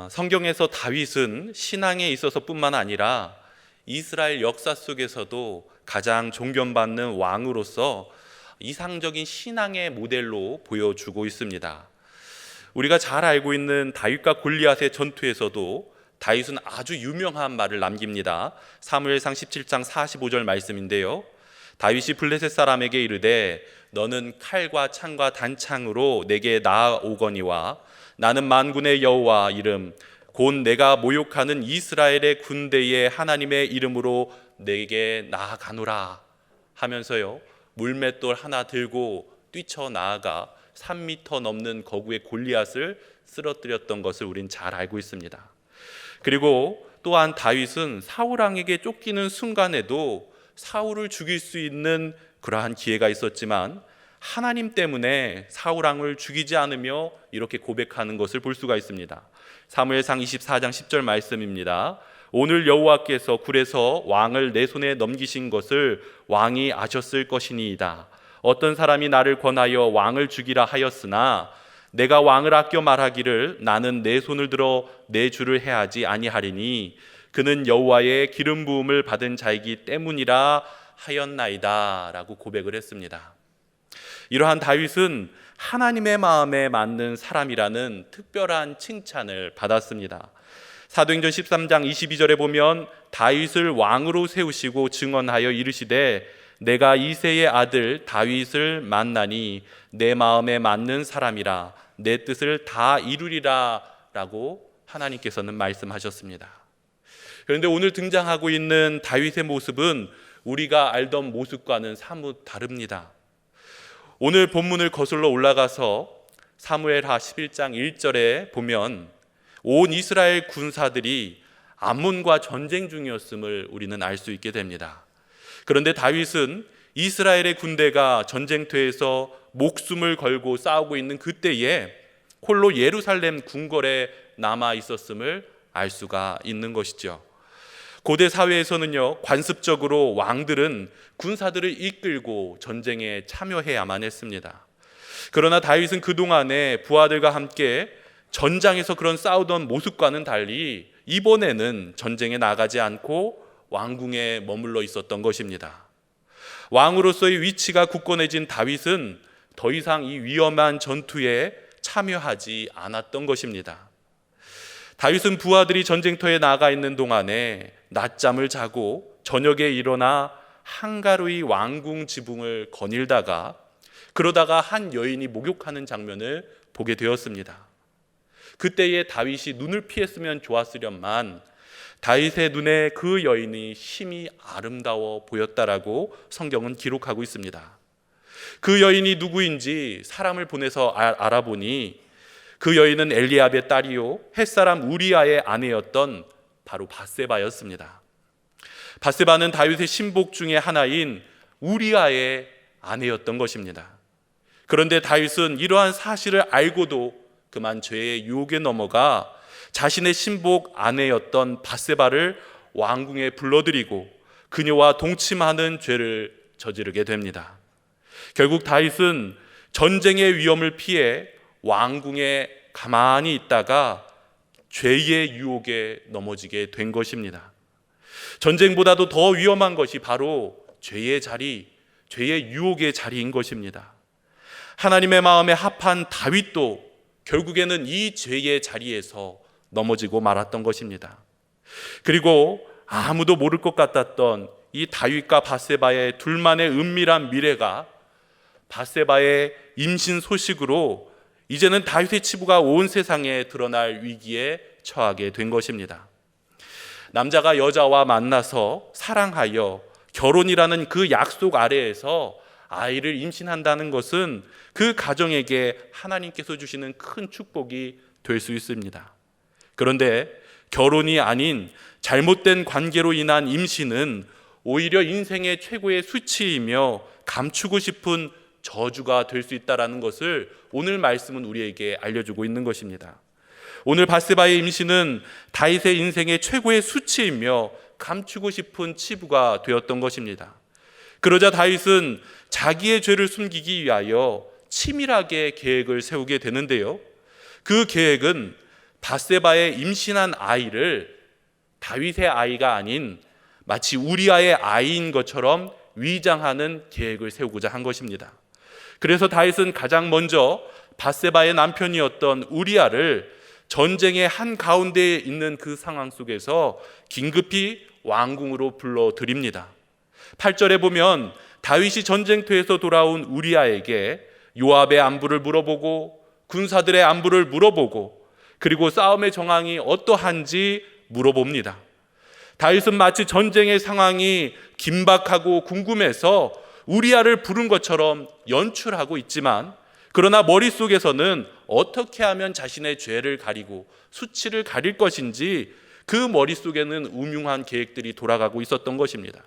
성경에서 다윗은 신앙에 있어서뿐만 아니라 이스라엘 역사 속에서도 가장 존경받는 왕으로서 이상적인 신앙의 모델로 보여주고 있습니다. 우리가 잘 알고 있는 다윗과 골리앗의 전투에서도 다윗은 아주 유명한 말을 남깁니다. 사무엘상 17장 45절 말씀인데요, 다윗이 블레셋 사람에게 이르되 너는 칼과 창과 단창으로 내게 나아오거니와 나는 만군의 여호와 이름 곧 내가 모욕하는 이스라엘의 군대의 하나님의 이름으로 내게 나아가노라 하면서요, 물맷돌 하나 들고 뛰쳐나아가 3m 넘는 거구의 골리앗을 쓰러뜨렸던 것을 우린 잘 알고 있습니다. 그리고 또한 다윗은 사울 왕에게 쫓기는 순간에도 사울을 죽일 수 있는 그러한 기회가 있었지만 하나님 때문에 사울 왕을 죽이지 않으며 이렇게 고백하는 것을 볼 수가 있습니다. 사무엘상 24장 10절 말씀입니다. 오늘 여호와께서 굴에서 왕을 내 손에 넘기신 것을 왕이 아셨을 것이니이다. 어떤 사람이 나를 권하여 왕을 죽이라 하였으나 내가 왕을 아껴 말하기를 나는 내 손을 들어 내 주를 해하지 아니하리니 그는 여호와의 기름 부음을 받은 자이기 때문이라 하였나이다 라고 고백을 했습니다. 이러한 다윗은 하나님의 마음에 맞는 사람이라는 특별한 칭찬을 받았습니다. 사도행전 13장 22절에 보면 다윗을 왕으로 세우시고 증언하여 이르시되 내가 이새의 아들 다윗을 만나니 내 마음에 맞는 사람이라 내 뜻을 다 이루리라 라고 하나님께서는 말씀하셨습니다. 그런데 오늘 등장하고 있는 다윗의 모습은 우리가 알던 모습과는 사뭇 다릅니다. 오늘 본문을 거슬러 올라가서 사무엘하 11장 1절에 보면 온 이스라엘 군사들이 암몬과 전쟁 중이었음을 우리는 알 수 있게 됩니다. 그런데 다윗은 이스라엘의 군대가 전쟁터에서 목숨을 걸고 싸우고 있는 그때에 홀로 예루살렘 궁궐에 남아 있었음을 알 수가 있는 것이죠. 고대 사회에서는요, 관습적으로 왕들은 군사들을 이끌고 전쟁에 참여해야만 했습니다. 그러나 다윗은 그동안에 부하들과 함께 전장에서 그런 싸우던 모습과는 달리 이번에는 전쟁에 나가지 않고 왕궁에 머물러 있었던 것입니다. 왕으로서의 위치가 굳건해진 다윗은 더 이상 이 위험한 전투에 참여하지 않았던 것입니다. 다윗은 부하들이 전쟁터에 나가 있는 동안에 낮잠을 자고 저녁에 일어나 한가로이 왕궁 지붕을 거닐다가 그러다가 한 여인이 목욕하는 장면을 보게 되었습니다. 그때에 다윗이 눈을 피했으면 좋았으련만 다윗의 눈에 그 여인이 심히 아름다워 보였다라고 성경은 기록하고 있습니다. 그 여인이 누구인지 사람을 보내서 알아보니 그 여인은 엘리압의 딸이요 햇사람 우리아의 아내였던 바로 밧세바였습니다. 밧세바는 다윗의 신복 중에 하나인 우리아의 아내였던 것입니다. 그런데 다윗은 이러한 사실을 알고도 그만 죄의 유혹에 넘어가 자신의 신복 아내였던 밧세바를 왕궁에 불러들이고 그녀와 동침하는 죄를 저지르게 됩니다. 결국 다윗은 전쟁의 위험을 피해 왕궁에 가만히 있다가 죄의 유혹에 넘어지게 된 것입니다. 전쟁보다도 더 위험한 것이 바로 죄의 자리, 죄의 유혹의 자리인 것입니다. 하나님의 마음에 합한 다윗도 결국에는 이 죄의 자리에서 넘어지고 말았던 것입니다. 그리고 아무도 모를 것 같았던 이 다윗과 밧세바의 둘만의 은밀한 미래가 밧세바의 임신 소식으로 이제는 다윗의 치부가 온 세상에 드러날 위기에 처하게 된 것입니다. 남자가 여자와 만나서 사랑하여 결혼이라는 그 약속 아래에서 아이를 임신한다는 것은 그 가정에게 하나님께서 주시는 큰 축복이 될 수 있습니다. 그런데 결혼이 아닌 잘못된 관계로 인한 임신은 오히려 인생의 최고의 수치이며 감추고 싶은 저주가 될 수 있다는 것을 오늘 말씀은 우리에게 알려주고 있는 것입니다. 오늘 밧세바의 임신은 다윗의 인생의 최고의 수치이며 감추고 싶은 치부가 되었던 것입니다. 그러자 다윗은 자기의 죄를 숨기기 위하여 치밀하게 계획을 세우게 되는데요, 그 계획은 밧세바의 임신한 아이를 다윗의 아이가 아닌 마치 우리아의 아이인 것처럼 위장하는 계획을 세우고자 한 것입니다. 그래서 다윗은 가장 먼저 밧세바의 남편이었던 우리아를 전쟁의 한가운데에 있는 그 상황 속에서 긴급히 왕궁으로 불러들입니다. 8절에 보면 다윗이 전쟁터에서 돌아온 우리아에게 요압의 안부를 물어보고 군사들의 안부를 물어보고 그리고 싸움의 정황이 어떠한지 물어봅니다. 다윗은 마치 전쟁의 상황이 긴박하고 궁금해서 우리아를 부른 것처럼 연출하고 있지만, 그러나 머릿속에서는 어떻게 하면 자신의 죄를 가리고 수치를 가릴 것인지 그 머릿속에는 음흉한 계획들이 돌아가고 있었던 것입니다.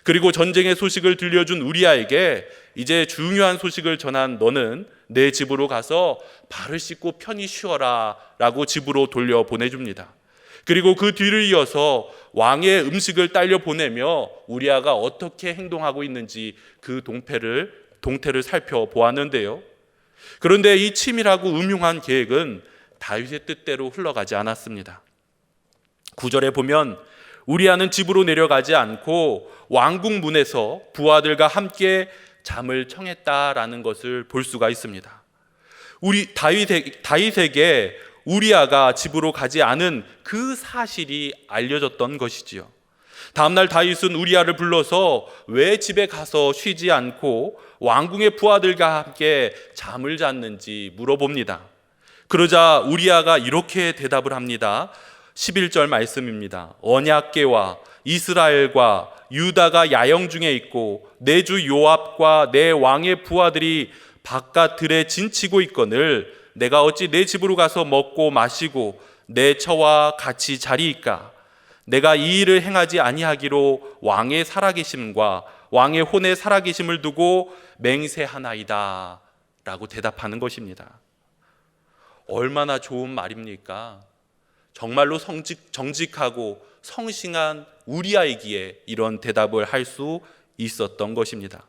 그리고 전쟁의 소식을 들려준 우리아에게 이제 중요한 소식을 전한 너는 내 집으로 가서 발을 씻고 편히 쉬어라 라고 집으로 돌려보내줍니다. 그리고 그 뒤를 이어서 왕의 음식을 딸려 보내며 우리아가 어떻게 행동하고 있는지 그 동태를 살펴보았는데요. 그런데 이 치밀하고 음흉한 계획은 다윗의 뜻대로 흘러가지 않았습니다. 9절에 보면 우리아는 집으로 내려가지 않고 왕궁 문에서 부하들과 함께 잠을 청했다라는 것을 볼 수가 있습니다. 다윗에게 우리아가 집으로 가지 않은 그 사실이 알려졌던 것이지요. 다음날 다윗은 우리아를 불러서 왜 집에 가서 쉬지 않고 왕궁의 부하들과 함께 잠을 잤는지 물어봅니다. 그러자 우리아가 이렇게 대답을 합니다. 11절 말씀입니다. 언약궤와 이스라엘과 유다가 야영 중에 있고 내 주 요압과 내 왕의 부하들이 바깥 들에 진치고 있거늘 내가 어찌 내 집으로 가서 먹고 마시고 내 처와 같이 자리이까? 내가 이 일을 행하지 아니하기로 왕의 살아계심과 왕의 혼의 살아계심을 두고 맹세하나이다 라고 대답하는 것입니다. 얼마나 좋은 말입니까? 정말로 정직하고 성실한 우리아이기에 이런 대답을 할 수 있었던 것입니다.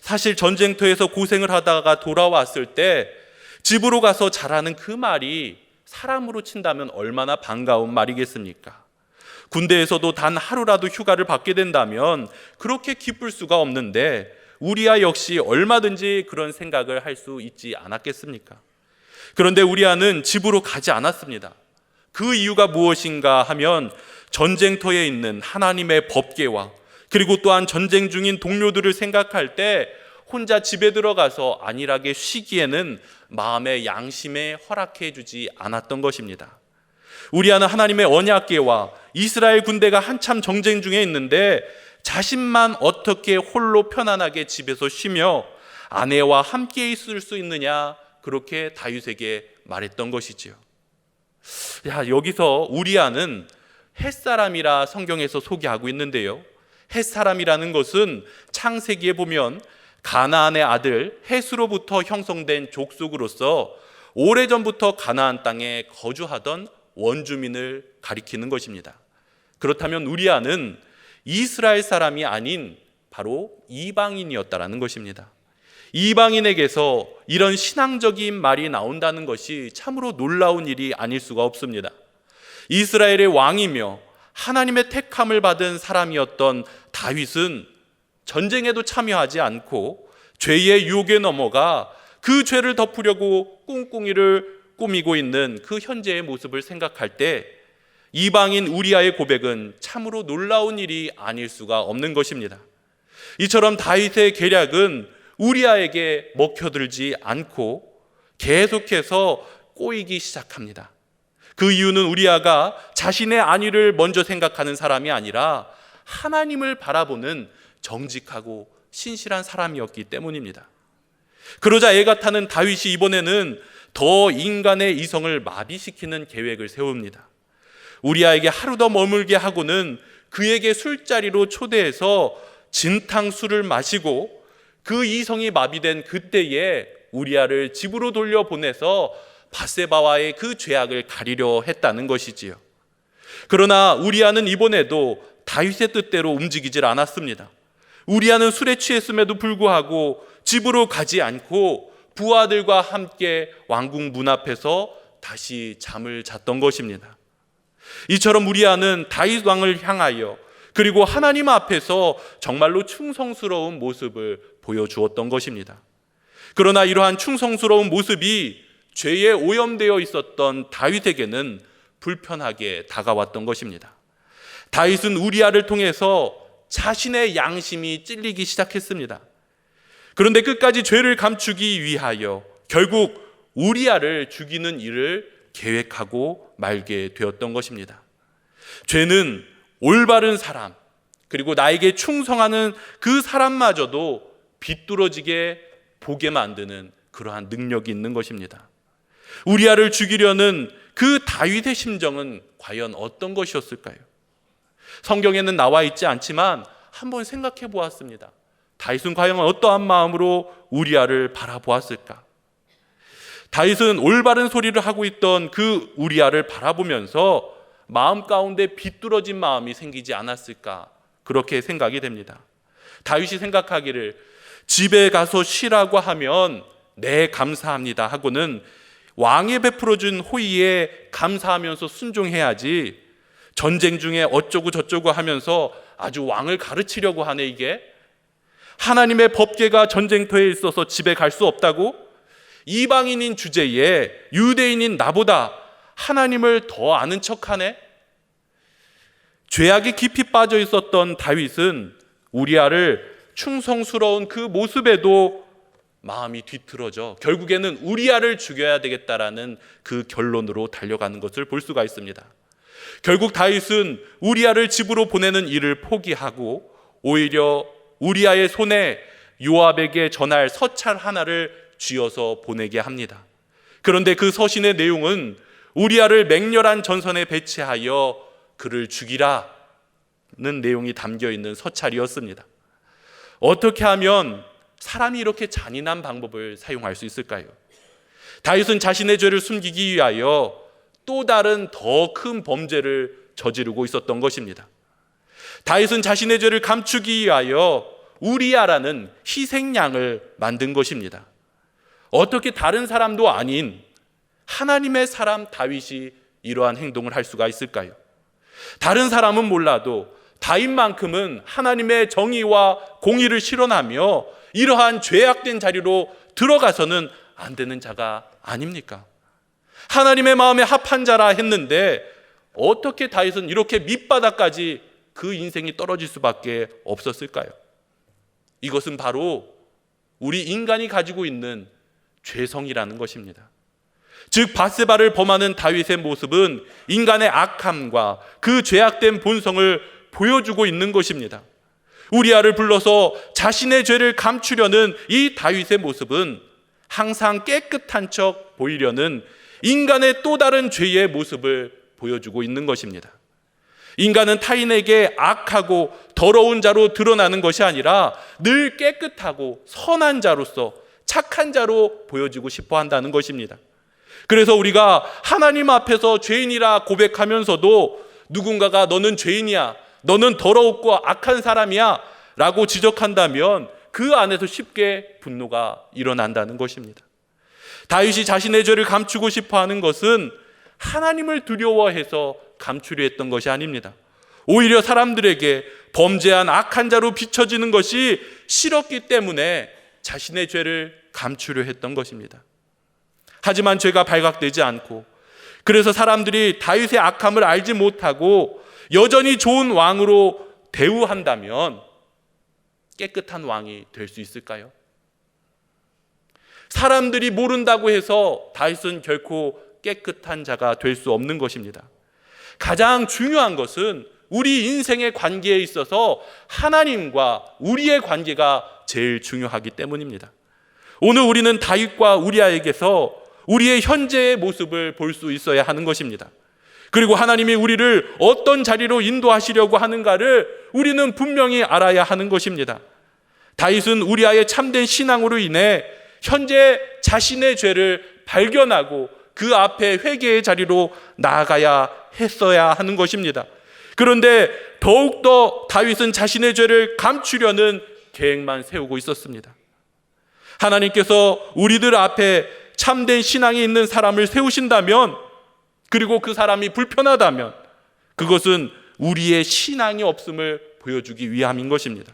사실 전쟁터에서 고생을 하다가 돌아왔을 때 집으로 가서 자라는 그 말이 사람으로 친다면 얼마나 반가운 말이겠습니까? 군대에서도 단 하루라도 휴가를 받게 된다면 그렇게 기쁠 수가 없는데 우리아 역시 얼마든지 그런 생각을 할 수 있지 않았겠습니까? 그런데 우리아는 집으로 가지 않았습니다. 그 이유가 무엇인가 하면 전쟁터에 있는 하나님의 법궤와 그리고 또한 전쟁 중인 동료들을 생각할 때 혼자 집에 들어가서 안일하게 쉬기에는 마음의 양심에 허락해 주지 않았던 것입니다. 우리아는 하나님의 언약궤와 이스라엘 군대가 한참 전쟁 중에 있는데 자신만 어떻게 홀로 편안하게 집에서 쉬며 아내와 함께 있을 수 있느냐, 그렇게 다윗에게 말했던 것이지요. 여기서 우리아는 햇사람이라 성경에서 소개하고 있는데요, 햇사람이라는 것은 창세기에 보면 가나안의 아들 햇으로부터 형성된 족속으로서 오래전부터 가나안 땅에 거주하던 원주민을 가리키는 것입니다. 그렇다면 우리아는 이스라엘 사람이 아닌 바로 이방인이었다라는 것입니다. 이방인에게서 이런 신앙적인 말이 나온다는 것이 참으로 놀라운 일이 아닐 수가 없습니다. 이스라엘의 왕이며 하나님의 택함을 받은 사람이었던 다윗은 전쟁에도 참여하지 않고 죄의 유혹에 넘어가 그 죄를 덮으려고 꿍꿍이를 꾸미고 있는 그 현재의 모습을 생각할 때 이방인 우리아의 고백은 참으로 놀라운 일이 아닐 수가 없는 것입니다. 이처럼 다윗의 계략은 우리아에게 먹혀들지 않고 계속해서 꼬이기 시작합니다. 그 이유는 우리아가 자신의 안위를 먼저 생각하는 사람이 아니라 하나님을 바라보는 정직하고 신실한 사람이었기 때문입니다. 그러자 애가 타는 다윗이 이번에는 더 인간의 이성을 마비시키는 계획을 세웁니다. 우리아에게 하루 더 머물게 하고는 그에게 술자리로 초대해서 진탕술을 마시고 그 이성이 마비된 그때에 우리아를 집으로 돌려보내서 밧세바와의 그 죄악을 가리려 했다는 것이지요. 그러나 우리아는 이번에도 다윗의 뜻대로 움직이질 않았습니다. 우리아는 술에 취했음에도 불구하고 집으로 가지 않고 부하들과 함께 왕궁 문 앞에서 다시 잠을 잤던 것입니다. 이처럼 우리아는 다윗 왕을 향하여 그리고 하나님 앞에서 정말로 충성스러운 모습을 보여주었던 것입니다. 그러나 이러한 충성스러운 모습이 죄에 오염되어 있었던 다윗에게는 불편하게 다가왔던 것입니다. 다윗은 우리아를 통해서 자신의 양심이 찔리기 시작했습니다. 그런데 끝까지 죄를 감추기 위하여 결국 우리아를 죽이는 일을 계획하고 말게 되었던 것입니다. 죄는 올바른 사람, 그리고 나에게 충성하는 그 사람마저도 비뚤어지게 보게 만드는 그러한 능력이 있는 것입니다. 우리아를 죽이려는 그 다윗의 심정은 과연 어떤 것이었을까요? 성경에는 나와 있지 않지만 한번 생각해 보았습니다. 다윗은 과연 어떠한 마음으로 우리아를 바라보았을까? 다윗은 올바른 소리를 하고 있던 그 우리아를 바라보면서 마음 가운데 비뚤어진 마음이 생기지 않았을까? 그렇게 생각이 됩니다. 다윗이 생각하기를 집에 가서 쉬라고 하면 네 감사합니다 하고는 왕이 베풀어준 호의에 감사하면서 순종해야지, 전쟁 중에 어쩌고 저쩌고 하면서 아주 왕을 가르치려고 하네. 이게 하나님의 법궤가 전쟁터에 있어서 집에 갈 수 없다고? 이방인인 주제에 유대인인 나보다 하나님을 더 아는 척하네? 죄악에 깊이 빠져 있었던 다윗은 우리아를 충성스러운 그 모습에도 마음이 뒤틀어져 결국에는 우리아를 죽여야 되겠다라는 그 결론으로 달려가는 것을 볼 수가 있습니다. 결국 다윗은 우리아를 집으로 보내는 일을 포기하고 오히려 우리아의 손에 요압에게 전할 서찰 하나를 쥐어서 보내게 합니다. 그런데 그 서신의 내용은 우리아를 맹렬한 전선에 배치하여 그를 죽이라는 내용이 담겨 있는 서찰이었습니다. 어떻게 하면 사람이 이렇게 잔인한 방법을 사용할 수 있을까요? 다윗은 자신의 죄를 숨기기 위하여 또 다른 더 큰 범죄를 저지르고 있었던 것입니다. 다윗은 자신의 죄를 감추기 위하여 우리아라는 희생양을 만든 것입니다. 어떻게 다른 사람도 아닌 하나님의 사람 다윗이 이러한 행동을 할 수가 있을까요? 다른 사람은 몰라도 다윗만큼은 하나님의 정의와 공의를 실현하며 이러한 죄악된 자리로 들어가서는 안 되는 자가 아닙니까? 하나님의 마음에 합한 자라 했는데 어떻게 다윗은 이렇게 밑바닥까지 그 인생이 떨어질 수밖에 없었을까요? 이것은 바로 우리 인간이 가지고 있는 죄성이라는 것입니다. 즉 밧세바를 범하는 다윗의 모습은 인간의 악함과 그 죄악된 본성을 보여주고 있는 것입니다. 우리아를 불러서 자신의 죄를 감추려는 이 다윗의 모습은 항상 깨끗한 척 보이려는 인간의 또 다른 죄의 모습을 보여주고 있는 것입니다. 인간은 타인에게 악하고 더러운 자로 드러나는 것이 아니라 늘 깨끗하고 선한 자로서 착한 자로 보여지고 싶어 한다는 것입니다. 그래서 우리가 하나님 앞에서 죄인이라 고백하면서도 누군가가 너는 죄인이야, 너는 더러웠고 악한 사람이야 라고 지적한다면 그 안에서 쉽게 분노가 일어난다는 것입니다. 다윗이 자신의 죄를 감추고 싶어 하는 것은 하나님을 두려워해서 감추려 했던 것이 아닙니다. 오히려 사람들에게 범죄한 악한 자로 비춰지는 것이 싫었기 때문에 자신의 죄를 감추려 했던 것입니다. 하지만 죄가 발각되지 않고, 그래서 사람들이 다윗의 악함을 알지 못하고 여전히 좋은 왕으로 대우한다면 깨끗한 왕이 될 수 있을까요? 사람들이 모른다고 해서 다윗은 결코 깨끗한 자가 될 수 없는 것입니다. 가장 중요한 것은 우리 인생의 관계에 있어서 하나님과 우리의 관계가 제일 중요하기 때문입니다. 오늘 우리는 다윗과 우리아에게서 우리의 현재의 모습을 볼 수 있어야 하는 것입니다. 그리고 하나님이 우리를 어떤 자리로 인도하시려고 하는가를 우리는 분명히 알아야 하는 것입니다. 다윗은 우리아의 참된 신앙으로 인해 현재 자신의 죄를 발견하고 그 앞에 회개의 자리로 나아가야 했어야 하는 것입니다. 그런데 더욱더 다윗은 자신의 죄를 감추려는 계획만 세우고 있었습니다. 하나님께서 우리들 앞에 참된 신앙이 있는 사람을 세우신다면, 그리고 그 사람이 불편하다면 그것은 우리의 신앙이 없음을 보여주기 위함인 것입니다.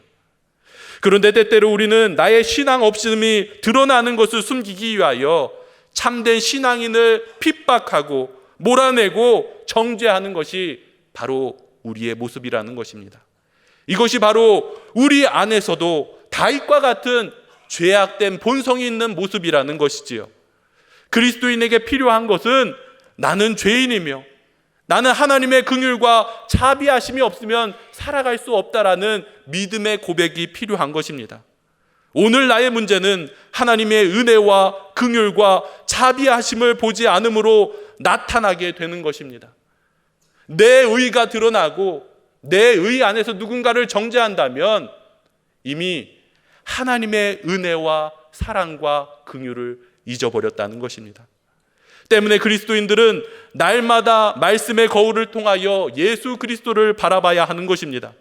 그런데 때때로 우리는 나의 신앙 없음이 드러나는 것을 숨기기 위하여 참된 신앙인을 핍박하고 몰아내고 정죄하는 것이 바로 우리의 모습이라는 것입니다. 이것이 바로 우리 안에서도 다윗과 같은 죄악된 본성이 있는 모습이라는 것이지요. 그리스도인에게 필요한 것은 나는 죄인이며 나는 하나님의 긍휼과 자비하심이 없으면 살아갈 수 없다라는 믿음의 고백이 필요한 것입니다. 오늘 나의 문제는 하나님의 은혜와 긍휼과 자비하심을 보지 않음으로 나타나게 되는 것입니다. 내 의가 드러나고 내 의 안에서 누군가를 정죄한다면 이미 하나님의 은혜와 사랑과 긍휼을 잊어버렸다는 것입니다. 때문에 그리스도인들은 날마다 말씀의 거울을 통하여 예수 그리스도를 바라봐야 하는 것입니다.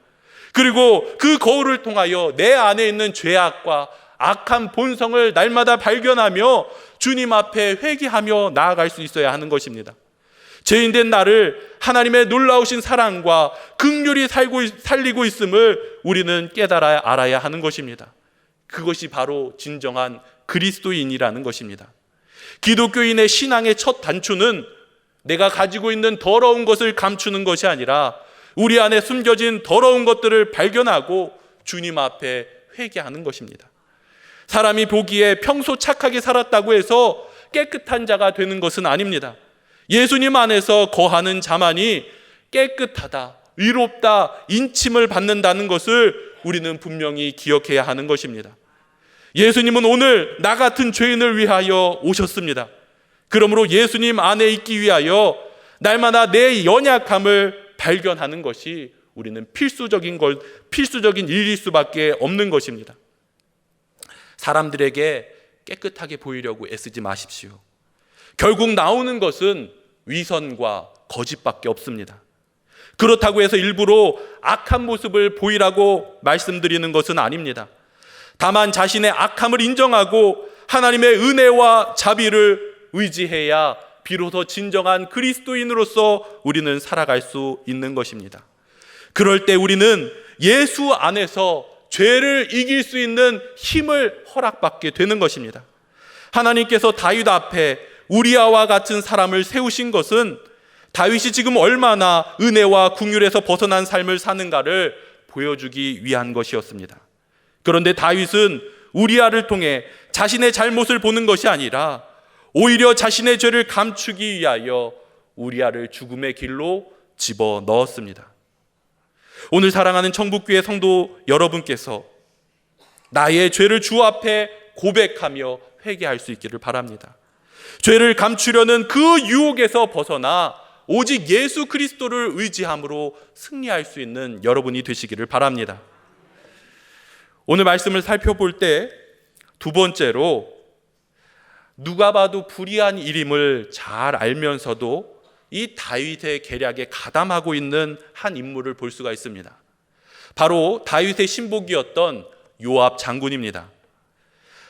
그리고 그 거울을 통하여 내 안에 있는 죄악과 악한 본성을 날마다 발견하며 주님 앞에 회개하며 나아갈 수 있어야 하는 것입니다. 죄인된 나를 하나님의 놀라우신 사랑과 긍휼이 살리고 있음을 우리는 깨달아야 알아야 하는 것입니다. 그것이 바로 진정한 그리스도인이라는 것입니다. 기독교인의 신앙의 첫 단추는 내가 가지고 있는 더러운 것을 감추는 것이 아니라 우리 안에 숨겨진 더러운 것들을 발견하고 주님 앞에 회개하는 것입니다. 사람이 보기에 평소 착하게 살았다고 해서 깨끗한 자가 되는 것은 아닙니다. 예수님 안에서 거하는 자만이 깨끗하다, 의롭다, 인침을 받는다는 것을 우리는 분명히 기억해야 하는 것입니다. 예수님은 오늘 나 같은 죄인을 위하여 오셨습니다. 그러므로 예수님 안에 있기 위하여 날마다 내 연약함을 발견하는 것이 우리는 필수적인 일일 수밖에 없는 것입니다. 사람들에게 깨끗하게 보이려고 애쓰지 마십시오. 결국 나오는 것은 위선과 거짓밖에 없습니다. 그렇다고 해서 일부러 악한 모습을 보이라고 말씀드리는 것은 아닙니다. 다만 자신의 악함을 인정하고 하나님의 은혜와 자비를 의지해야 비로소 진정한 그리스도인으로서 우리는 살아갈 수 있는 것입니다. 그럴 때 우리는 예수 안에서 죄를 이길 수 있는 힘을 허락받게 되는 것입니다. 하나님께서 다윗 앞에 우리아와 같은 사람을 세우신 것은 다윗이 지금 얼마나 은혜와 긍휼에서 벗어난 삶을 사는가를 보여주기 위한 것이었습니다. 그런데 다윗은 우리아를 통해 자신의 잘못을 보는 것이 아니라 오히려 자신의 죄를 감추기 위하여 우리아를 죽음의 길로 집어넣었습니다. 오늘 사랑하는 천국교회 성도 여러분께서 나의 죄를 주 앞에 고백하며 회개할 수 있기를 바랍니다. 죄를 감추려는 그 유혹에서 벗어나 오직 예수 그리스도를 의지함으로 승리할 수 있는 여러분이 되시기를 바랍니다. 오늘 말씀을 살펴볼 때 두 번째로 누가 봐도 불의한 일임을 잘 알면서도 이 다윗의 계략에 가담하고 있는 한 인물을 볼 수가 있습니다. 바로 다윗의 신복이었던 요압 장군입니다.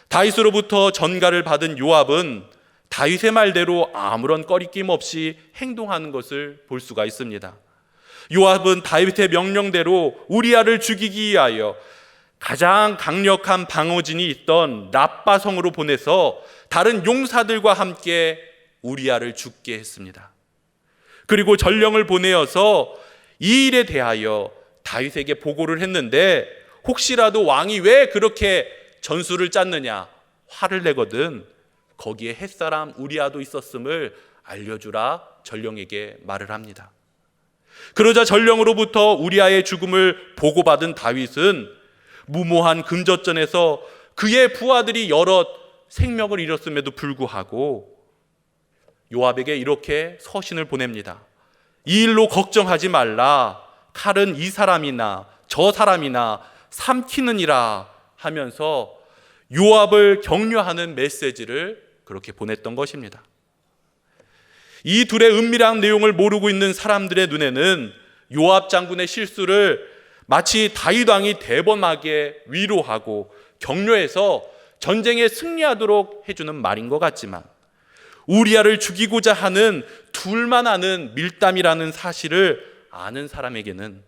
다윗으로부터 전가를 받은 요압은 다윗의 말대로 아무런 꺼리낌 없이 행동하는 것을 볼 수가 있습니다. 요압은 다윗의 명령대로 우리아를 죽이기 위하여 가장 강력한 방어진이 있던 랍바성으로 보내서 다른 용사들과 함께 우리아를 죽게 했습니다. 그리고 전령을 보내어서 이 일에 대하여 다윗에게 보고를 했는데 혹시라도 왕이 왜 그렇게 전술을 짰느냐 화를 내거든 거기에 햇사람 우리아도 있었음을 알려주라 전령에게 말을 합니다. 그러자 전령으로부터 우리아의 죽음을 보고받은 다윗은 무모한 금전전에서 그의 부하들이 여럿 생명을 잃었음에도 불구하고 요압에게 이렇게 서신을 보냅니다. 이 일로 걱정하지 말라. 칼은 이 사람이나 저 사람이나 삼키느니라 하면서 요압을 격려하는 메시지를 그렇게 보냈던 것입니다. 이 둘의 은밀한 내용을 모르고 있는 사람들의 눈에는 요압 장군의 실수를 마치 다윗 왕이 대범하게 위로하고 격려해서 전쟁에 승리하도록 해주는 말인 것 같지만 우리아를 죽이고자 하는 둘만 아는 밀담이라는 사실을 아는 사람에게는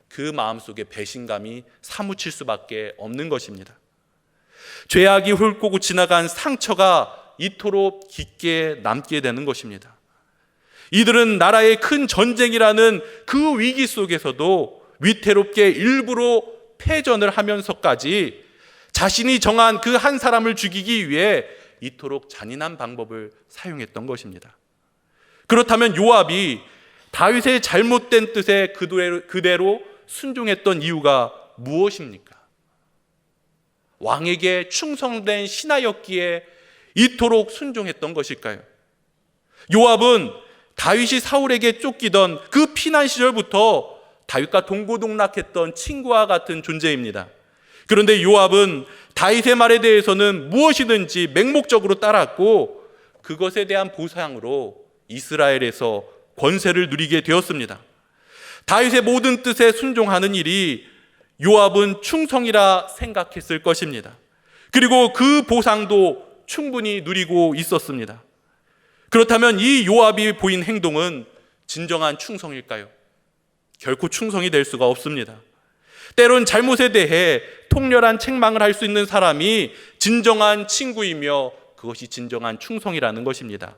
그 마음속에 배신감이 사무칠 수밖에 없는 것입니다. 죄악이 훑고 지나간 상처가 이토록 깊게 남게 되는 것입니다. 이들은 나라의 큰 전쟁이라는 그 위기 속에서도 위태롭게 일부러 패전을 하면서까지 자신이 정한 그 한 사람을 죽이기 위해 이토록 잔인한 방법을 사용했던 것입니다. 그렇다면 요압이 다윗의 잘못된 뜻에 그대로 순종했던 이유가 무엇입니까? 왕에게 충성된 신하였기에 이토록 순종했던 것일까요? 요압은 다윗이 사울에게 쫓기던 그 피난 시절부터 다윗과 동고동락했던 친구와 같은 존재입니다. 그런데 요압은 다윗의 말에 대해서는 무엇이든지 맹목적으로 따랐고 그것에 대한 보상으로 이스라엘에서 권세를 누리게 되었습니다. 다윗의 모든 뜻에 순종하는 일이 요압은 충성이라 생각했을 것입니다. 그리고 그 보상도 충분히 누리고 있었습니다. 그렇다면 이 요압이 보인 행동은 진정한 충성일까요? 결코 충성이 될 수가 없습니다. 때론 잘못에 대해 통렬한 책망을 할 수 있는 사람이 진정한 친구이며 그것이 진정한 충성이라는 것입니다.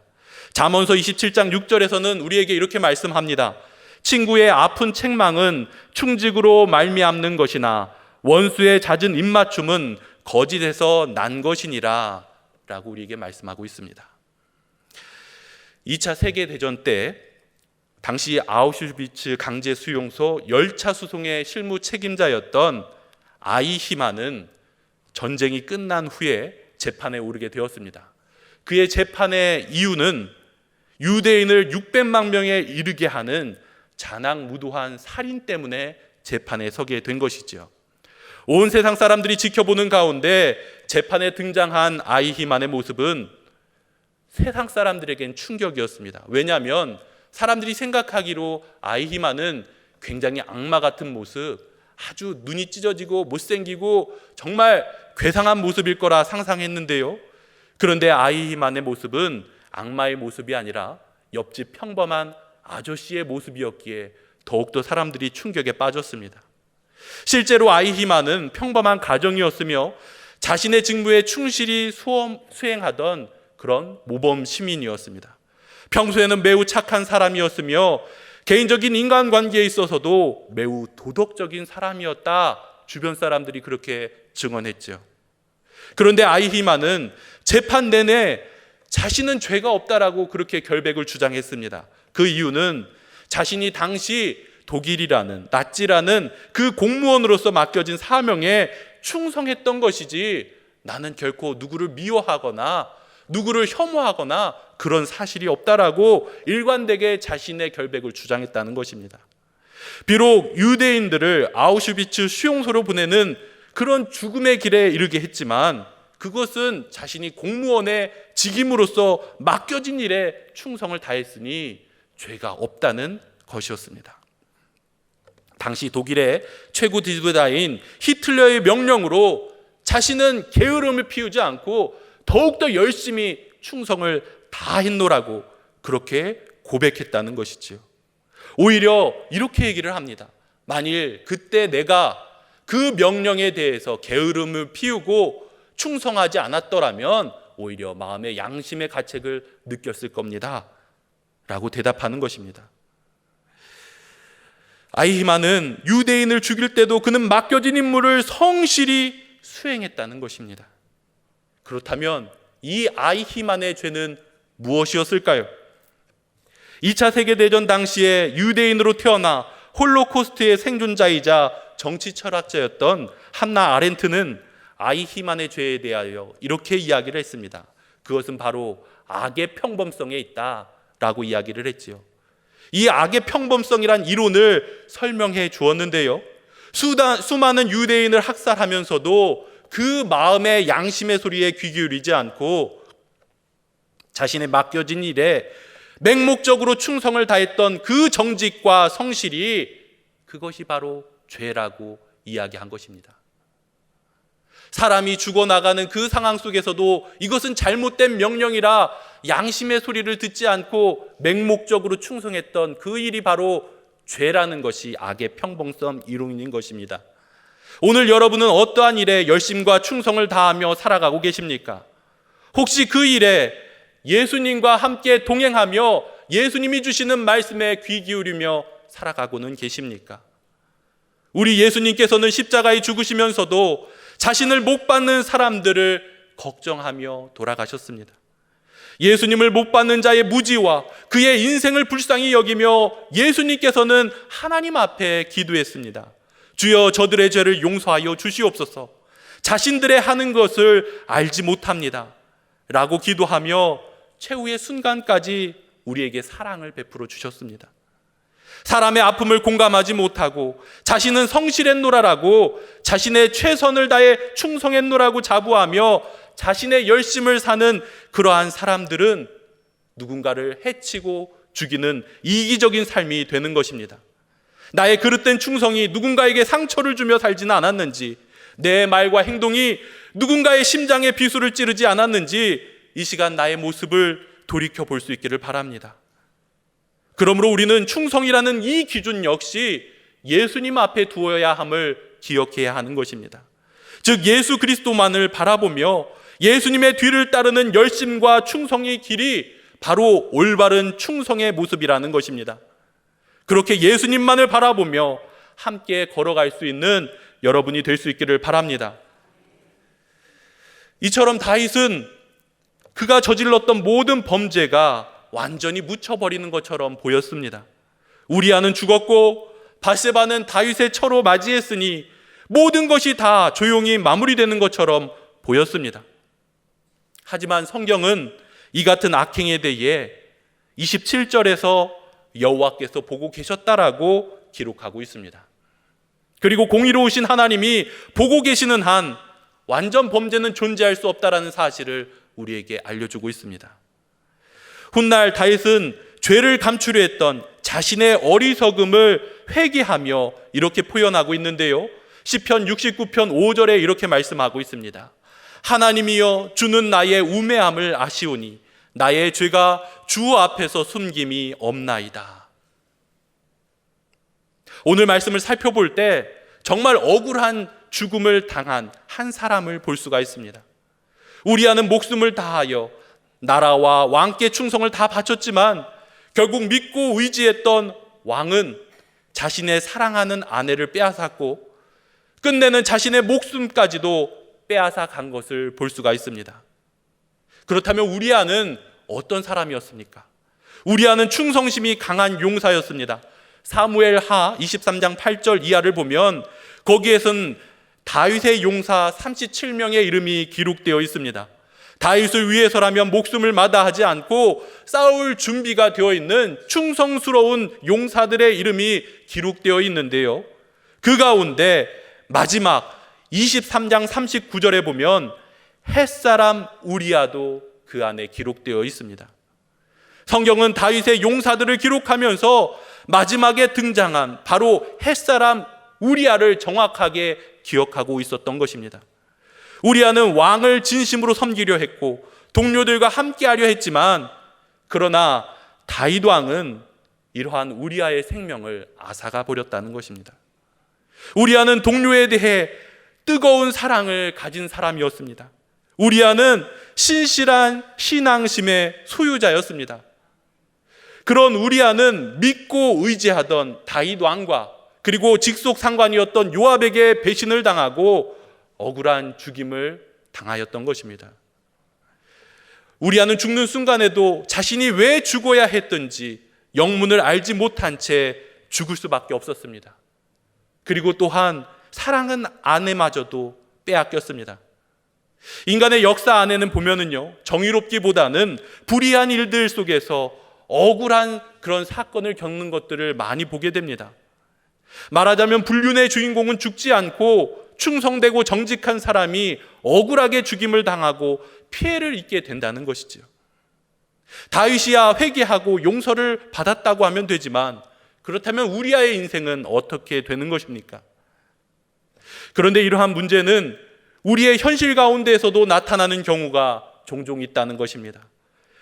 잠언서 27장 6절에서는 우리에게 이렇게 말씀합니다. 친구의 아픈 책망은 충직으로 말미암는 것이나 원수의 잦은 입맞춤은 거짓에서 난 것이니라 라고 우리에게 말씀하고 있습니다. 2차 세계대전 때 당시 아우슈비츠 강제 수용소 열차 수송의 실무 책임자였던 아이히만은 전쟁이 끝난 후에 재판에 오르게 되었습니다. 그의 재판의 이유는 유대인을 600만 명에 이르게 하는 잔악무도한 살인 때문에 재판에 서게 된 것이죠. 온 세상 사람들이 지켜보는 가운데 재판에 등장한 아이히만의 모습은 세상 사람들에겐 충격이었습니다. 왜냐하면 사람들이 생각하기로 아이히만은 굉장히 악마 같은 모습, 아주 눈이 찢어지고 못생기고 정말 괴상한 모습일 거라 상상했는데요. 그런데 아이히만의 모습은 악마의 모습이 아니라 옆집 평범한 아저씨의 모습이었기에 더욱더 사람들이 충격에 빠졌습니다. 실제로 아이히만은 평범한 가정이었으며 자신의 직무에 충실히 수행하던 그런 모범 시민이었습니다. 평소에는 매우 착한 사람이었으며 개인적인 인간관계에 있어서도 매우 도덕적인 사람이었다. 주변 사람들이 그렇게 증언했죠. 그런데 아이히만은 재판 내내 자신은 죄가 없다라고 그렇게 결백을 주장했습니다. 그 이유는 자신이 당시 독일이라는 나치라는 그 공무원으로서 맡겨진 사명에 충성했던 것이지 나는 결코 누구를 미워하거나 누구를 혐오하거나 그런 사실이 없다라고 일관되게 자신의 결백을 주장했다는 것입니다. 비록 유대인들을 아우슈비츠 수용소로 보내는 그런 죽음의 길에 이르게 했지만 그것은 자신이 공무원의 직임으로서 맡겨진 일에 충성을 다했으니 죄가 없다는 것이었습니다. 당시 독일의 최고 지도자인 히틀러의 명령으로 자신은 게으름을 피우지 않고 더욱더 열심히 충성을 다했노라고 그렇게 고백했다는 것이지요. 오히려 이렇게 얘기를 합니다. 만일 그때 내가 그 명령에 대해서 게으름을 피우고 충성하지 않았더라면 오히려 마음의 양심의 가책을 느꼈을 겁니다 라고 대답하는 것입니다. 아이히만은 유대인을 죽일 때도 그는 맡겨진 임무를 성실히 수행했다는 것입니다. 그렇다면 이 아이히만의 죄는 무엇이었을까요? 2차 세계대전 당시에 유대인으로 태어나 홀로코스트의 생존자이자 정치 철학자였던 한나 아렌트는 아이히만의 죄에 대하여 이렇게 이야기를 했습니다. 그것은 바로 악의 평범성에 있다라고 이야기를 했지요. 이 악의 평범성이란 이론을 설명해 주었는데요. 수많은 유대인을 학살하면서도 그 마음의 양심의 소리에 귀 기울이지 않고 자신의 맡겨진 일에 맹목적으로 충성을 다했던 그 정직과 성실이 그것이 바로 죄라고 이야기한 것입니다. 사람이 죽어나가는 그 상황 속에서도 이것은 잘못된 명령이라 양심의 소리를 듣지 않고 맹목적으로 충성했던 그 일이 바로 죄라는 것이 악의 평범성 이론인 것입니다. 오늘 여러분은 어떠한 일에 열심과 충성을 다하며 살아가고 계십니까? 혹시 그 일에 예수님과 함께 동행하며 예수님이 주시는 말씀에 귀 기울이며 살아가고는 계십니까? 우리 예수님께서는 십자가에 죽으시면서도 자신을 못 받는 사람들을 걱정하며 돌아가셨습니다. 예수님을 못 받는 자의 무지와 그의 인생을 불쌍히 여기며 예수님께서는 하나님 앞에 기도했습니다. 주여, 저들의 죄를 용서하여 주시옵소서. 자신들의 하는 것을 알지 못합니다 라고 기도하며 최후의 순간까지 우리에게 사랑을 베풀어 주셨습니다. 사람의 아픔을 공감하지 못하고 자신은 성실했노라라고 자신의 최선을 다해 충성했노라고 자부하며 자신의 열심을 사는 그러한 사람들은 누군가를 해치고 죽이는 이기적인 삶이 되는 것입니다. 나의 그릇된 충성이 누군가에게 상처를 주며 살지는 않았는지, 내 말과 행동이 누군가의 심장에 비수를 찌르지 않았는지 이 시간 나의 모습을 돌이켜 볼 수 있기를 바랍니다. 그러므로 우리는 충성이라는 이 기준 역시 예수님 앞에 두어야 함을 기억해야 하는 것입니다. 즉 예수 그리스도만을 바라보며 예수님의 뒤를 따르는 열심과 충성의 길이 바로 올바른 충성의 모습이라는 것입니다. 그렇게 예수님만을 바라보며 함께 걸어갈 수 있는 여러분이 될 수 있기를 바랍니다. 이처럼 다윗은 그가 저질렀던 모든 범죄가 완전히 묻혀버리는 것처럼 보였습니다. 우리아는 죽었고 밧세바는 다윗의 처로 맞이했으니 모든 것이 다 조용히 마무리되는 것처럼 보였습니다. 하지만 성경은 이 같은 악행에 대해 27절에서 여호와께서 보고 계셨다라고 기록하고 있습니다. 그리고 공의로우신 하나님이 보고 계시는 한 완전 범죄는 존재할 수 없다라는 사실을 우리에게 알려주고 있습니다. 훗날 다윗은 죄를 감추려 했던 자신의 어리석음을 회개하며 이렇게 표현하고 있는데요, 시편 69편 5절에 이렇게 말씀하고 있습니다. 하나님이여, 주는 나의 우매함을 아시오니 나의 죄가 주 앞에서 숨김이 없나이다. 오늘 말씀을 살펴볼 때 정말 억울한 죽음을 당한 한 사람을 볼 수가 있습니다. 우리아는 목숨을 다하여 나라와 왕께 충성을 다 바쳤지만 결국 믿고 의지했던 왕은 자신의 사랑하는 아내를 빼앗았고 끝내는 자신의 목숨까지도 빼앗아 간 것을 볼 수가 있습니다. 그렇다면 우리아는 어떤 사람이었습니까? 우리아는 충성심이 강한 용사였습니다. 사무엘하 23장 8절 이하를 보면 거기에선 다윗의 용사 37명의 이름이 기록되어 있습니다. 다윗을 위해서라면 목숨을 마다하지 않고 싸울 준비가 되어 있는 충성스러운 용사들의 이름이 기록되어 있는데요, 그 가운데 마지막 23장 39절에 보면 햇사람 우리아도 그 안에 기록되어 있습니다. 성경은 다윗의 용사들을 기록하면서 마지막에 등장한 바로 햇사람 우리아를 정확하게 기억하고 있었던 것입니다. 우리아는 왕을 진심으로 섬기려 했고 동료들과 함께하려 했지만, 그러나 다윗 왕은 이러한 우리아의 생명을 앗아가 버렸다는 것입니다. 우리아는 동료에 대해 뜨거운 사랑을 가진 사람이었습니다. 우리아는 신실한 신앙심의 소유자였습니다. 그런 우리아는 믿고 의지하던 다윗 왕과 그리고 직속 상관이었던 요압에게 배신을 당하고 억울한 죽임을 당하였던 것입니다. 우리아는 죽는 순간에도 자신이 왜 죽어야 했던지 영문을 알지 못한 채 죽을 수밖에 없었습니다. 그리고 또한 사랑은 아내마저도 빼앗겼습니다. 인간의 역사 안에는 보면은요, 정의롭기보다는 불의한 일들 속에서 억울한 그런 사건을 겪는 것들을 많이 보게 됩니다. 말하자면 불륜의 주인공은 죽지 않고 충성되고 정직한 사람이 억울하게 죽임을 당하고 피해를 입게 된다는 것이죠. 다윗이야 회개하고 용서를 받았다고 하면 되지만, 그렇다면 우리아의 인생은 어떻게 되는 것입니까? 그런데 이러한 문제는 우리의 현실 가운데에서도 나타나는 경우가 종종 있다는 것입니다.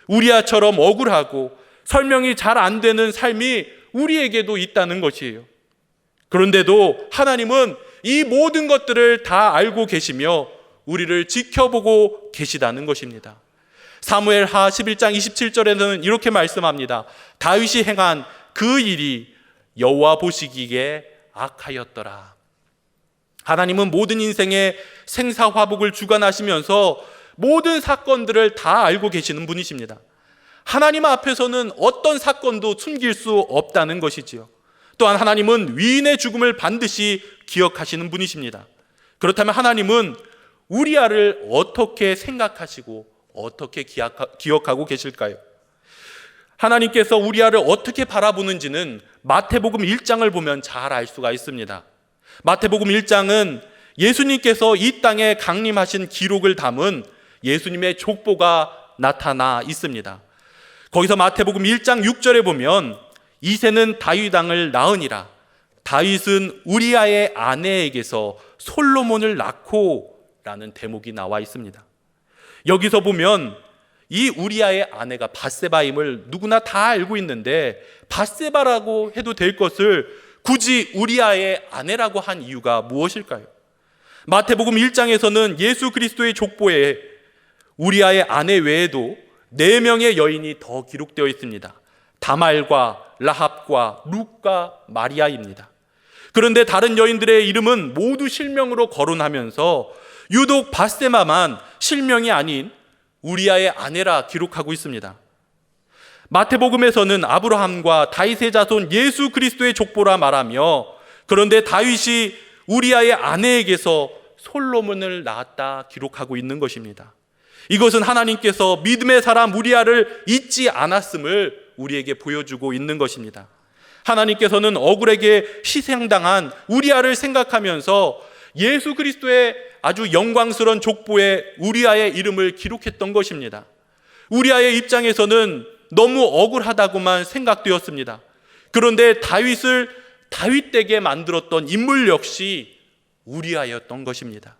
우리아처럼 억울하고 설명이 잘 안 되는 삶이 우리에게도 있다는 것이에요. 그런데도 하나님은 이 모든 것들을 다 알고 계시며 우리를 지켜보고 계시다는 것입니다. 사무엘하 11장 27절에는 이렇게 말씀합니다. 다윗이 행한 그 일이 여호와 보시기에 악하였더라. 하나님은 모든 인생의 생사화복을 주관하시면서 모든 사건들을 다 알고 계시는 분이십니다. 하나님 앞에서는 어떤 사건도 숨길 수 없다는 것이지요. 또한 하나님은 위인의 죽음을 반드시 기억하시는 분이십니다. 그렇다면 하나님은 우리아를 어떻게 생각하시고 어떻게 기억하고 계실까요? 하나님께서 우리아를 어떻게 바라보는지는 마태복음 1장을 보면 잘 알 수가 있습니다. 마태복음 1장은 예수님께서 이 땅에 강림하신 기록을 담은 예수님의 족보가 나타나 있습니다. 거기서 마태복음 1장 6절에 보면 이새는 다윗 왕을 낳으니라. 다윗은 우리아의 아내에게서 솔로몬을 낳고 라는 대목이 나와 있습니다. 여기서 보면 이 우리아의 아내가 밧세바임을 누구나 다 알고 있는데 밧세바라고 해도 될 것을 굳이 우리아의 아내라고 한 이유가 무엇일까요? 마태복음 1장에서는 예수 그리스도의 족보에 우리아의 아내 외에도 4명의 여인이 더 기록되어 있습니다. 다말과 라합과 룻과 마리아입니다. 그런데 다른 여인들의 이름은 모두 실명으로 거론하면서 유독 밧세바만 실명이 아닌 우리아의 아내라 기록하고 있습니다. 마태복음에서는 아브라함과 다윗의 자손 예수 그리스도의 족보라 말하며, 그런데 다윗이 우리아의 아내에게서 솔로몬을 낳았다 기록하고 있는 것입니다. 이것은 하나님께서 믿음의 사람 우리아를 잊지 않았음을 우리에게 보여주고 있는 것입니다. 하나님께서는 억울하게 희생당한 우리아를 생각하면서 예수 그리스도의 아주 영광스러운 족보에 우리아의 이름을 기록했던 것입니다. 우리아의 입장에서는 너무 억울하다고만 생각되었습니다. 그런데 다윗을 다윗되게 만들었던 인물 역시 우리아였던 것입니다.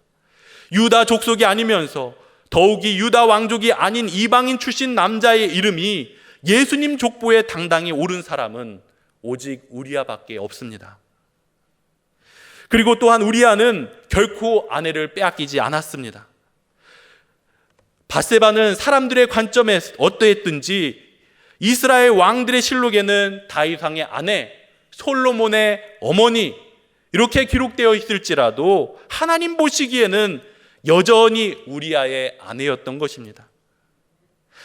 유다 족속이 아니면서 더욱이 유다 왕족이 아닌 이방인 출신 남자의 이름이 예수님 족보에 당당히 오른 사람은 오직 우리아밖에 없습니다. 그리고 또한 우리아는 결코 아내를 빼앗기지 않았습니다. 밧세바는 사람들의 관점에 어떠했든지 이스라엘 왕들의 실록에는 다윗 왕의 아내, 솔로몬의 어머니 이렇게 기록되어 있을지라도 하나님 보시기에는 여전히 우리아의 아내였던 것입니다.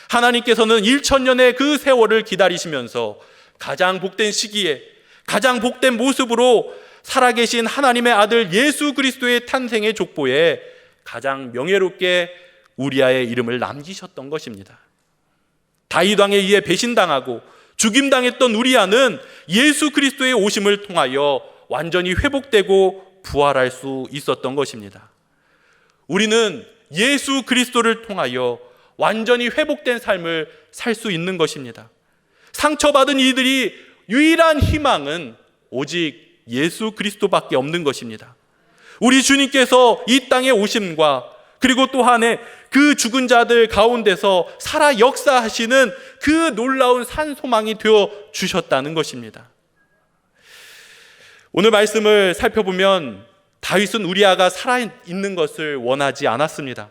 하나님께서는 1000년의 그 세월을 기다리시면서 가장 복된 시기에 가장 복된 모습으로 살아계신 하나님의 아들 예수 그리스도의 탄생의 족보에 가장 명예롭게 우리아의 이름을 남기셨던 것입니다. 다윗 왕에 의해 배신당하고 죽임당했던 우리아는 예수 그리스도의 오심을 통하여 완전히 회복되고 부활할 수 있었던 것입니다. 우리는 예수 그리스도를 통하여 완전히 회복된 삶을 살 수 있는 것입니다. 상처받은 이들이 유일한 희망은 오직 예수 그리스도밖에 없는 것입니다. 우리 주님께서 이 땅에 오심과 그리고 또한 그 죽은 자들 가운데서 살아 역사하시는 그 놀라운 산소망이 되어 주셨다는 것입니다. 오늘 말씀을 살펴보면 다윗은 우리아가 살아있는 것을 원하지 않았습니다.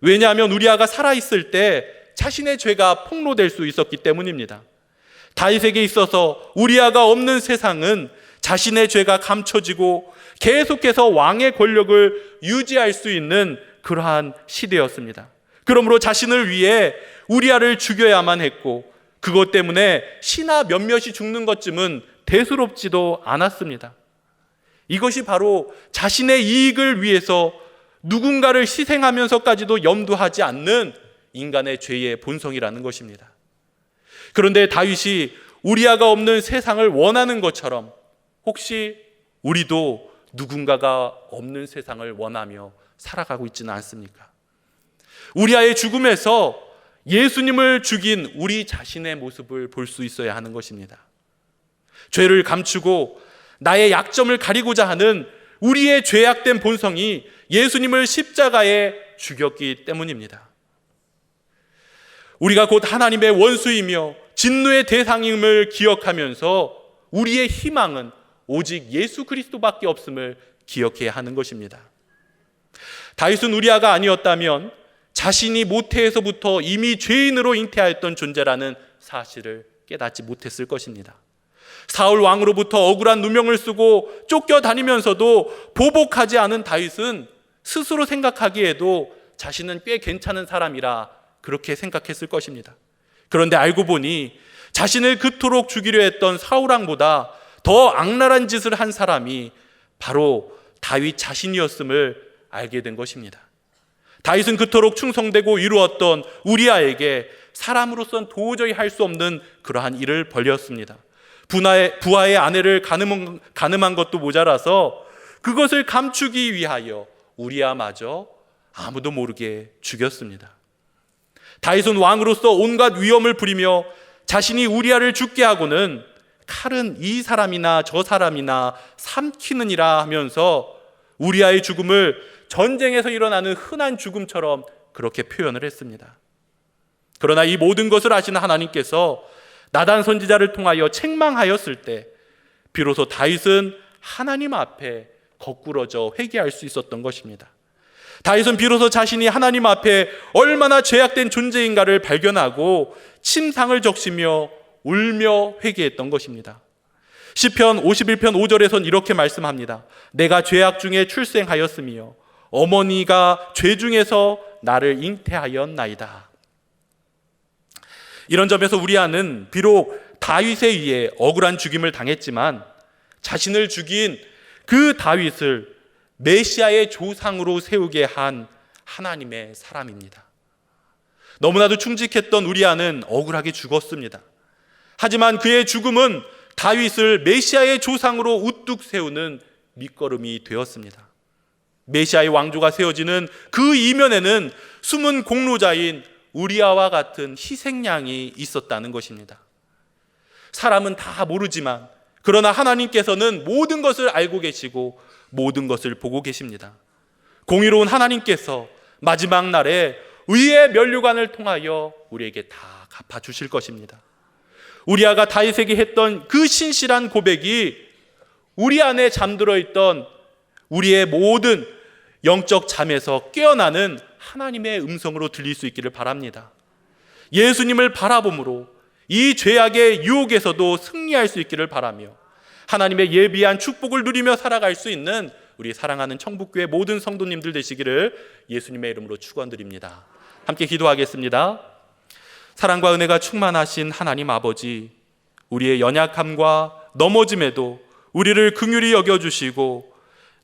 왜냐하면 우리아가 살아있을 때 자신의 죄가 폭로될 수 있었기 때문입니다. 다윗에게 있어서 우리아가 없는 세상은 자신의 죄가 감춰지고 계속해서 왕의 권력을 유지할 수 있는 그러한 시대였습니다. 그러므로 자신을 위해 우리아를 죽여야만 했고 그것 때문에 신하 몇몇이 죽는 것쯤은 대수롭지도 않았습니다. 이것이 바로 자신의 이익을 위해서 누군가를 희생하면서까지도 염두하지 않는 인간의 죄의 본성이라는 것입니다. 그런데 다윗이 우리아가 없는 세상을 원하는 것처럼 혹시 우리도 누군가가 없는 세상을 원하며 살아가고 있지는 않습니까? 우리아의 죽음에서 예수님을 죽인 우리 자신의 모습을 볼 수 있어야 하는 것입니다. 죄를 감추고 나의 약점을 가리고자 하는 우리의 죄악된 본성이 예수님을 십자가에 죽였기 때문입니다. 우리가 곧 하나님의 원수이며 진노의 대상임을 기억하면서 우리의 희망은 오직 예수 그리스도밖에 없음을 기억해야 하는 것입니다. 다윗은 우리아가 아니었다면 자신이 모태에서부터 이미 죄인으로 잉태하였던 존재라는 사실을 깨닫지 못했을 것입니다. 사울 왕으로부터 억울한 누명을 쓰고 쫓겨다니면서도 보복하지 않은 다윗은 스스로 생각하기에도 자신은 꽤 괜찮은 사람이라 그렇게 생각했을 것입니다. 그런데 알고 보니 자신을 그토록 죽이려 했던 사울 왕보다 더 악랄한 짓을 한 사람이 바로 다윗 자신이었음을 알게 된 것입니다. 다윗은 그토록 충성되고 이루었던 우리아에게 사람으로선 도저히 할 수 없는 그러한 일을 벌였습니다. 부하의 아내를 간음한 것도 모자라서 그것을 감추기 위하여 우리아마저 아무도 모르게 죽였습니다. 다윗은 왕으로서 온갖 위험을 부리며 자신이 우리아를 죽게 하고는 칼은 이 사람이나 저 사람이나 삼키느니라 하면서 우리아의 죽음을 전쟁에서 일어나는 흔한 죽음처럼 그렇게 표현을 했습니다. 그러나 이 모든 것을 아시는 하나님께서 나단 선지자를 통하여 책망하였을 때 비로소 다윗은 하나님 앞에 거꾸러져 회개할 수 있었던 것입니다. 다윗은 비로소 자신이 하나님 앞에 얼마나 죄악된 존재인가를 발견하고 침상을 적시며 울며 회개했던 것입니다. 시편 51편 5절에선 이렇게 말씀합니다. 내가 죄악 중에 출생하였으며 어머니가 죄 중에서 나를 잉태하였나이다. 이런 점에서 우리아는 비록 다윗에 의해 억울한 죽임을 당했지만 자신을 죽인 그 다윗을 메시아의 조상으로 세우게 한 하나님의 사람입니다. 너무나도 충직했던 우리아는 억울하게 죽었습니다. 하지만 그의 죽음은 다윗을 메시아의 조상으로 우뚝 세우는 밑거름이 되었습니다. 메시아의 왕조가 세워지는 그 이면에는 숨은 공로자인 우리아와 같은 희생양이 있었다는 것입니다. 사람은 다 모르지만 그러나 하나님께서는 모든 것을 알고 계시고 모든 것을 보고 계십니다. 공의로운 하나님께서 마지막 날에 의의 면류관을 통하여 우리에게 다 갚아주실 것입니다. 우리아가 다윗에게 했던 그 신실한 고백이 우리 안에 잠들어 있던 우리의 모든 영적 잠에서 깨어나는 하나님의 음성으로 들릴 수 있기를 바랍니다. 예수님을 바라봄으로 이 죄악의 유혹에서도 승리할 수 있기를 바라며 하나님의 예비한 축복을 누리며 살아갈 수 있는 우리 사랑하는 청북교회 모든 성도님들 되시기를 예수님의 이름으로 축원드립니다. 함께 기도하겠습니다. 사랑과 은혜가 충만하신 하나님 아버지, 우리의 연약함과 넘어짐에도 우리를 긍휼히 여겨주시고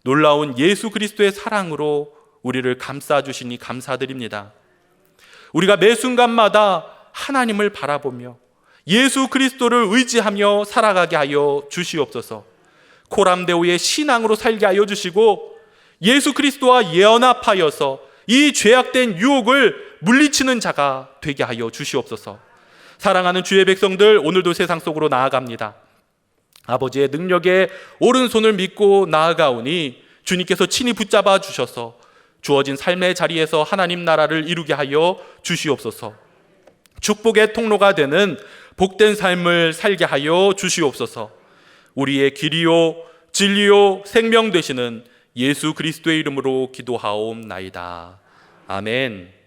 놀라운 예수 그리스도의 사랑으로 우리를 감싸주시니 감사드립니다. 우리가 매 순간마다 하나님을 바라보며 예수 그리스도를 의지하며 살아가게 하여 주시옵소서. 코람데오의 신앙으로 살게 하여 주시고 예수 그리스도와 연합하여서 이 죄악된 유혹을 물리치는 자가 되게 하여 주시옵소서. 사랑하는 주의 백성들, 오늘도 세상 속으로 나아갑니다. 아버지의 능력에 오른손을 믿고 나아가오니 주님께서 친히 붙잡아 주셔서 주어진 삶의 자리에서 하나님 나라를 이루게 하여 주시옵소서. 축복의 통로가 되는 복된 삶을 살게 하여 주시옵소서. 우리의 길이요 진리요 생명 되시는 예수 그리스도의 이름으로 기도하옵나이다. 아멘.